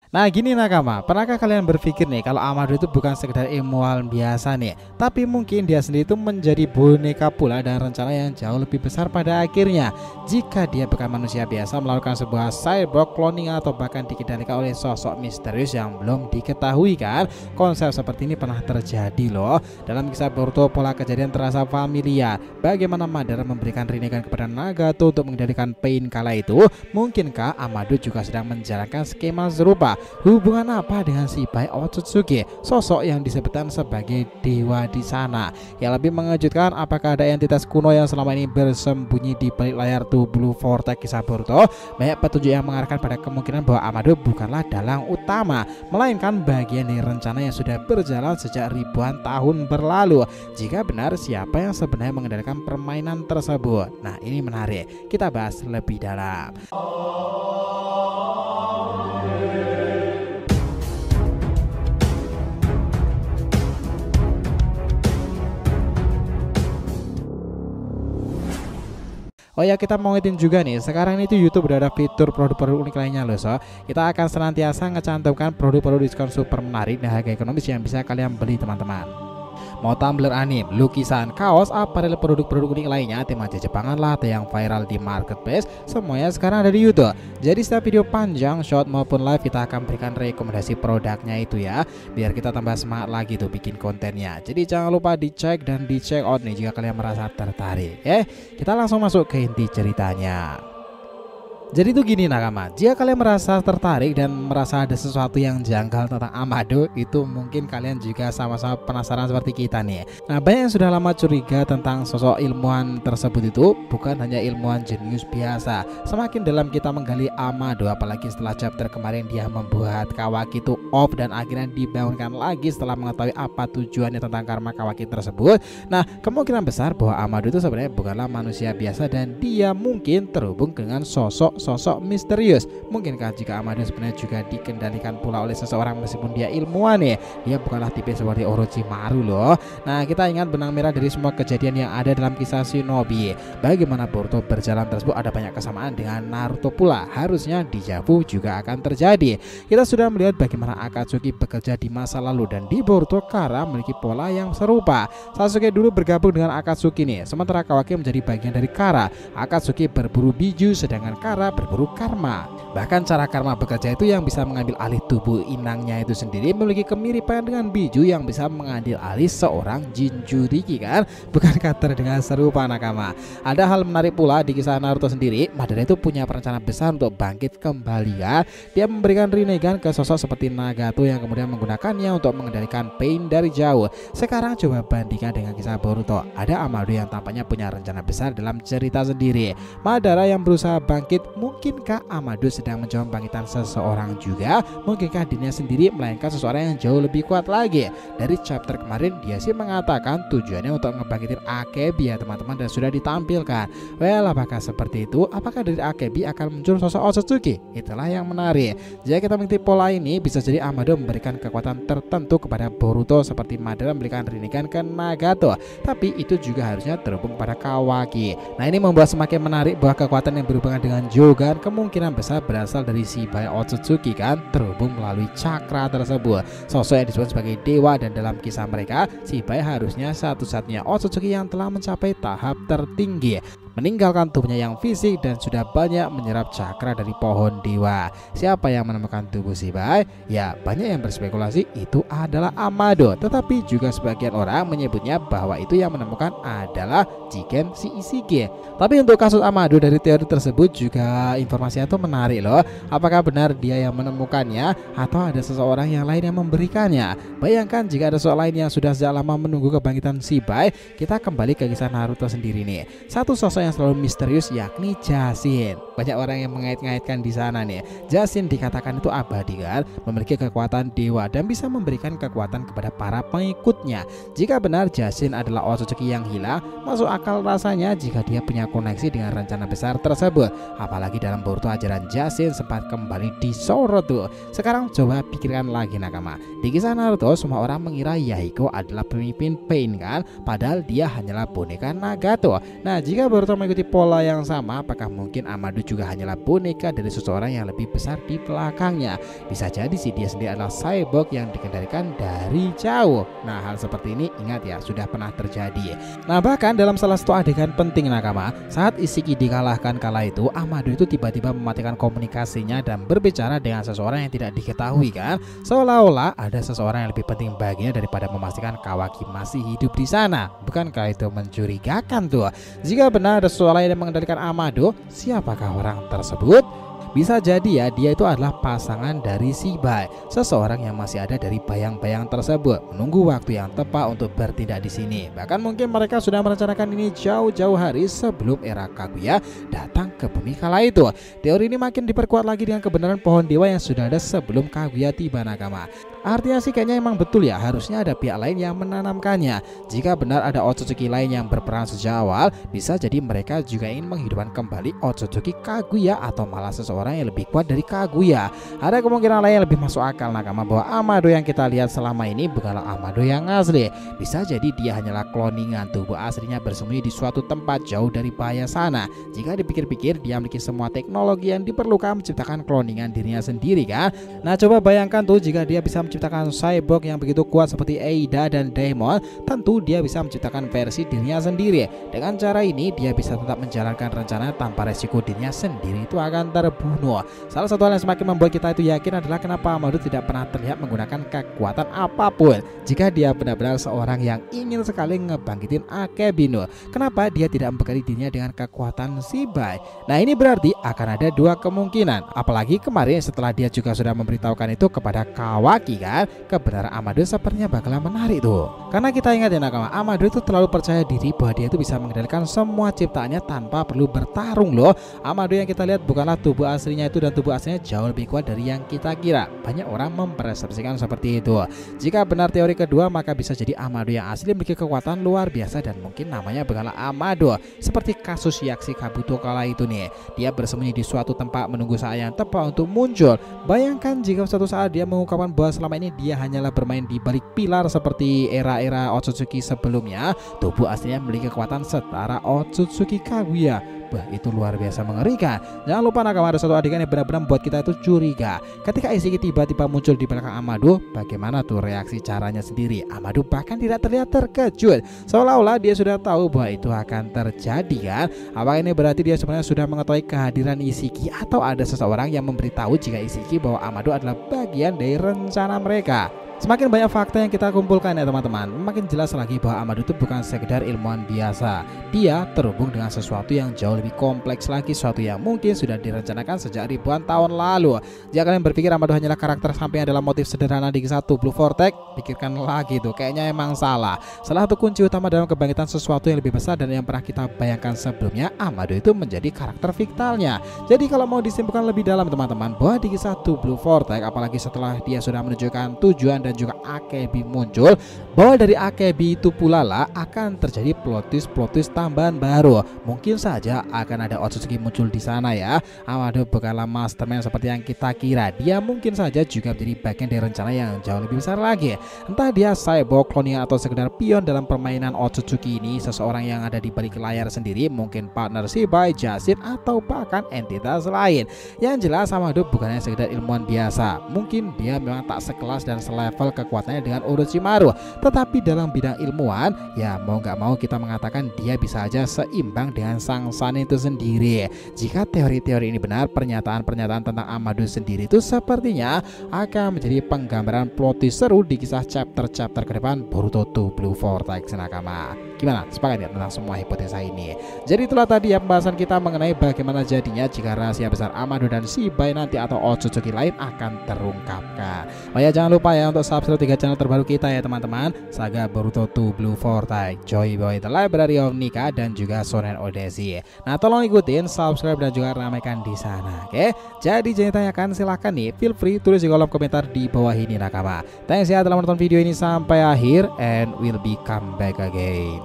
Nah gini nakama, pernahkah kalian berpikir nih kalau Amado itu bukan sekedar ilmuwan biasa nih, tapi mungkin dia sendiri itu menjadi boneka pula dengan rencana yang jauh lebih besar pada akhirnya. Jika dia bukan manusia biasa melakukan sebuah cyborg cloning atau bahkan dikendalikan oleh sosok misterius yang belum diketahui kan. Konsep seperti ini pernah terjadi loh. Dalam kisah Boruto pola kejadian terasa familiar. Bagaimana Madara memberikan Rinnegan kepada Nagato untuk mengendalikan Pain kala itu? Mungkinkah Amado juga sedang menjalankan skema serupa? Hubungan apa dengan Shibai Otsutsuki, sosok yang disebutkan sebagai dewa di sana? Yang lebih mengejutkan, apakah ada entitas kuno yang selama ini bersembunyi di balik layar tuh Blue Vortex kisah Boruto? Banyak petunjuk yang mengarahkan pada kemungkinan bahwa Amado bukanlah dalang utama, melainkan bagian dari rencana yang sudah berjalan sejak ribuan tahun berlalu. Jika benar, siapa yang sebenarnya mengendalikan permainan tersebut? Nah, ini menarik, kita bahas lebih dalam. Oh ya, kita mau ngingetin juga nih, sekarang itu YouTube udah ada fitur produk-produk unik lainnya loh. So kita akan senantiasa ngecantumkan produk-produk diskon super menarik dan harga ekonomis yang bisa kalian beli teman-teman. Mau tumbler anime, lukisan, kaos, aparel, produk-produk unik lainnya, tema Jepangan lah atau yang viral di marketplace, semuanya sekarang ada di YouTube. Jadi setiap video panjang, short maupun live kita akan berikan rekomendasi produknya itu ya, biar kita tambah semangat lagi tuh bikin kontennya. Jadi jangan lupa dicek dan dicek out nih jika kalian merasa tertarik. Kita langsung masuk ke inti ceritanya. Jadi tuh gini nakama, jika kalian merasa tertarik dan merasa ada sesuatu yang janggal tentang Amado, itu mungkin kalian juga sama-sama penasaran seperti kita nih. Nah, banyak yang sudah lama curiga tentang sosok ilmuwan tersebut itu bukan hanya ilmuwan jenius biasa. Semakin dalam kita menggali Amado, apalagi setelah chapter kemarin dia membuat Kawaki itu off dan akhirnya dibangunkan lagi setelah mengetahui apa tujuannya tentang karma Kawaki tersebut. Nah, kemungkinan besar bahwa Amado itu sebenarnya bukanlah manusia biasa dan dia mungkin terhubung dengan sosok misterius. Mungkinkah jika Amado sebenarnya juga dikendalikan pula oleh seseorang meskipun dia ilmuwan ya? Dia bukanlah tipe seperti Orochimaru loh. Nah, kita ingat benang merah dari semua kejadian yang ada dalam kisah Shinobi. Bagaimana Boruto berjalan tersebut ada banyak kesamaan dengan Naruto pula. Harusnya dejavu juga akan terjadi. Kita sudah melihat bagaimana Akatsuki bekerja di masa lalu dan di Boruto Kara memiliki pola yang serupa. Sasuke dulu bergabung dengan Akatsuki nih, sementara Kawaki menjadi bagian dari Kara. Akatsuki berburu biju sedangkan Kara berburu karma. Bahkan cara karma bekerja itu yang bisa mengambil alih tubuh inangnya itu sendiri memiliki kemiripan dengan biju yang bisa mengambil alih seorang Jinchuriki kan? Bukankah terdengar serupa nakama? Ada hal menarik pula di kisah Naruto sendiri. Madara itu punya perencanaan besar untuk bangkit kembali ya. Dia memberikan Rinnegan ke sosok seperti Nagato yang kemudian menggunakannya untuk mengendalikan Pain dari jauh. Sekarang coba bandingkan dengan kisah Boruto. Ada Amado yang tampaknya punya rencana besar dalam cerita sendiri. Madara yang berusaha bangkit. Mungkinkah Amado sedang mencoba bangkitan seseorang juga? Mungkinkah dirinya sendiri melainkan seseorang yang jauh lebih kuat lagi? Dari chapter kemarin dia sih mengatakan tujuannya untuk ngebangkitin Akebi ya teman-teman, dan sudah ditampilkan. Well, apakah seperti itu? Apakah dari Akebi akan muncul sosok Otsutsuki? Itulah yang menarik. Jika kita mengikuti pola ini, bisa jadi Amado memberikan kekuatan tertentu kepada Boruto seperti Madara memberikan Rinnegan ke Nagato. Tapi itu juga harusnya terhubung pada Kawaki. Nah, ini membuat semakin menarik bahwa kekuatan yang berhubungan dengan Jogan kemungkinan besar berasal dari Shibai Otsutsuki kan, terhubung melalui cakra tersebut. Sosok yang disebut sebagai dewa, dan dalam kisah mereka Shibai harusnya satu-satunya Otsutsuki yang telah mencapai tahap tertinggi, meninggalkan tubuhnya yang fisik dan sudah banyak menyerap cakra dari pohon dewa. Siapa yang menemukan tubuh Shibai? Ya, banyak yang berspekulasi itu adalah Amado, tetapi juga sebagian orang menyebutnya bahwa itu yang menemukan adalah Jigen Shiisige. Tapi untuk kasus Amado, dari teori tersebut juga informasinya itu menarik loh. Apakah benar dia yang menemukannya atau ada seseorang yang lain yang memberikannya? Bayangkan jika ada seseorang lain yang sudah sejak lama menunggu kebangkitan Shibai. Kita kembali ke kisah Naruto sendiri nih. Satu sosok yang selalu misterius yakni Jashin. Banyak orang yang mengait-ngaitkan di sana nih. Jashin dikatakan itu abadi kan, memiliki kekuatan dewa dan bisa memberikan kekuatan kepada para pengikutnya. Jika benar Jashin adalah Otsutsuki yang hilang, masuk akal rasanya jika dia punya koneksi dengan rencana besar tersebut. Apalagi dalam Boruto ajaran Jashin sempat kembali disorot tuh. Sekarang coba pikirkan lagi nakama. Di kisah Naruto semua orang mengira Yahiko adalah pemimpin Pain kan, padahal dia hanyalah boneka Nagato. Nah, jika Boruto mengikuti pola yang sama, apakah mungkin Amado juga hanyalah boneka dari seseorang yang lebih besar di belakangnya? Bisa jadi sih dia sendiri adalah cyborg yang dikendalikan dari jauh. Nah, hal seperti ini ingat ya, sudah pernah terjadi. Nah, bahkan dalam salah satu adegan penting nakama, saat Isiki dikalahkan kala itu, Amado itu tiba-tiba mematikan komunikasinya dan berbicara dengan seseorang yang tidak diketahui kan, seolah-olah ada seseorang yang lebih penting baginya daripada memastikan Kawaki masih hidup di sana. Bukankah itu mencurigakan tuh? Jika benar ada seseorang yang mengendalikan Amado, siapakah orang tersebut? Bisa jadi ya, dia itu adalah pasangan dari Shibai, seseorang yang masih ada dari bayang-bayang tersebut, menunggu waktu yang tepat untuk bertindak di sini. Bahkan mungkin mereka sudah merencanakan ini jauh-jauh hari sebelum era Kaguya datang ke bumi kala itu. Teori ini makin diperkuat lagi dengan kebenaran pohon dewa yang sudah ada sebelum Kaguya tiba nakama. Artinya sih kayaknya emang betul ya, harusnya ada pihak lain yang menanamkannya. Jika benar ada Otsutsuki lain yang berperan sejak awal, bisa jadi mereka juga ingin menghidupkan kembali Otsutsuki Kaguya atau malah seseorang yang lebih kuat dari Kaguya. Ada kemungkinan lain yang lebih masuk akal nakama, bahwa Amado yang kita lihat selama ini bukanlah Amado yang asli. Bisa jadi dia hanyalah kloningan, tubuh aslinya bersembunyi di suatu tempat jauh dari bahaya sana. Jika dipikir-pikir, dia memiliki semua teknologi yang diperlukan menciptakan kloningan dirinya sendiri kan. Nah, coba bayangkan tuh, jika dia bisa menciptakan cyborg yang begitu kuat seperti Eida dan Daemon, tentu dia bisa menciptakan versi dirinya sendiri. Dengan cara ini dia bisa tetap menjalankan rencana tanpa resiko dirinya sendiri itu akan terbunuh. Salah satu hal yang semakin membuat kita itu yakin adalah kenapa Amado tidak pernah terlihat menggunakan kekuatan apapun. Jika dia benar-benar seorang yang ingin sekali ngebangkitin Akebino, kenapa dia tidak membekali dirinya dengan kekuatan Shibai? Nah, ini berarti akan ada dua kemungkinan. Apalagi kemarin setelah dia juga sudah memberitahukan itu kepada Kawaki kan, kebenaran Amado sepertinya bakalan menarik tuh. Karena kita ingat ya nakama, Amado itu terlalu percaya diri bahwa dia itu bisa mengendalikan semua ciptaannya tanpa perlu bertarung loh. Amado yang kita lihat bukanlah tubuh aslinya itu, dan tubuh aslinya jauh lebih kuat dari yang kita kira. Banyak orang mempersepsikan seperti itu. Jika benar teori kedua, maka bisa jadi Amado yang asli memiliki kekuatan luar biasa dan mungkin namanya bukanlah Amado, seperti kasus Yaksi Kabuto kala itu nih. Dia bersembunyi di suatu tempat menunggu saat yang tepat untuk muncul. Bayangkan jika suatu saat dia mengungkapkan bahwa selama ini dia hanyalah bermain di balik pilar seperti era-era Otsutsuki sebelumnya, tubuh aslinya memiliki kekuatan setara Otsutsuki Kaguya. Wah, itu luar biasa mengerikan. Jangan lupa nakama, ada satu adegan yang benar-benar membuat kita itu curiga. Ketika Isiki tiba-tiba muncul di belakang Amado, bagaimana tuh reaksi caranya sendiri? Amado bahkan tidak terlihat terkejut, seolah-olah dia sudah tahu bahwa itu akan terjadi kan. Apakah ini berarti dia sebenarnya sudah mengetahui kehadiran Isiki, atau ada seseorang yang memberitahu jika Isiki bahwa Amado adalah bagian dari rencana mereka? Semakin banyak fakta yang kita kumpulkan ya teman-teman, makin jelas lagi bahwa Amado itu bukan sekedar ilmuwan biasa. Dia terhubung dengan sesuatu yang jauh lebih kompleks lagi, sesuatu yang mungkin sudah direncanakan sejak ribuan tahun lalu. Jika kalian berpikir Amado hanyalah karakter samping adalah motif sederhana di kisah Blue Vortex, pikirkan lagi tuh, kayaknya emang salah. Salah satu kunci utama dalam kebangkitan sesuatu yang lebih besar dan yang pernah kita bayangkan sebelumnya, Amado itu menjadi karakter fiktalnya. Jadi kalau mau disimpulkan lebih dalam teman-teman, bahwa di kisah Blue Vortex, apalagi setelah dia sudah menunjukkan tujuan dan juga Akebi muncul, bahwa dari Akebi itu pula lah akan terjadi plot twist tambahan baru. Mungkin saja akan ada Otsutsuki muncul di sana ya. Amado bukanlah mastermind seperti yang kita kira. Dia mungkin saja juga menjadi bagian dari rencana yang jauh lebih besar lagi. Entah dia cyborg, cloning, atau sekedar pion dalam permainan Otsutsuki ini, seseorang yang ada di balik layar sendiri, mungkin partner Shibai, Jashin, atau bahkan entitas lain. Yang jelas Amado bukannya sekedar ilmuwan biasa. Mungkin dia memang tak sekelas dan selevel kekuatannya dengan Orochimaru, tetapi dalam bidang ilmuwan ya mau gak mau kita mengatakan dia bisa aja seimbang dengan sang San itu sendiri. Jika teori-teori ini benar, pernyataan-pernyataan tentang Amado sendiri itu sepertinya akan menjadi penggambaran plot twist seru di kisah chapter-chapter ke depan Boruto 2 Blue Vortex nakama. Gimana? Sepakat ya tentang semua hipotesa ini? Jadi itulah tadi ya pembahasan kita mengenai bagaimana jadinya jika rahasia besar Amado dan Shibai nanti atau Otsutsuki lain akan terungkapkan. Oh ya, jangan lupa ya untuk subscribe 3 channel terbaru kita ya teman-teman, Saga Boruto 2 Blue Vortex, Joy Boy The Library of Nika, dan juga Shonen Odyssey. Nah, tolong ikutin, subscribe dan juga ramaikan di sana. Oke? Jadi jangan tanyakan, silahkan nih, feel free tulis di kolom komentar di bawah ini nakama. Thanks ya telah menonton video ini sampai akhir, and we'll be come back again.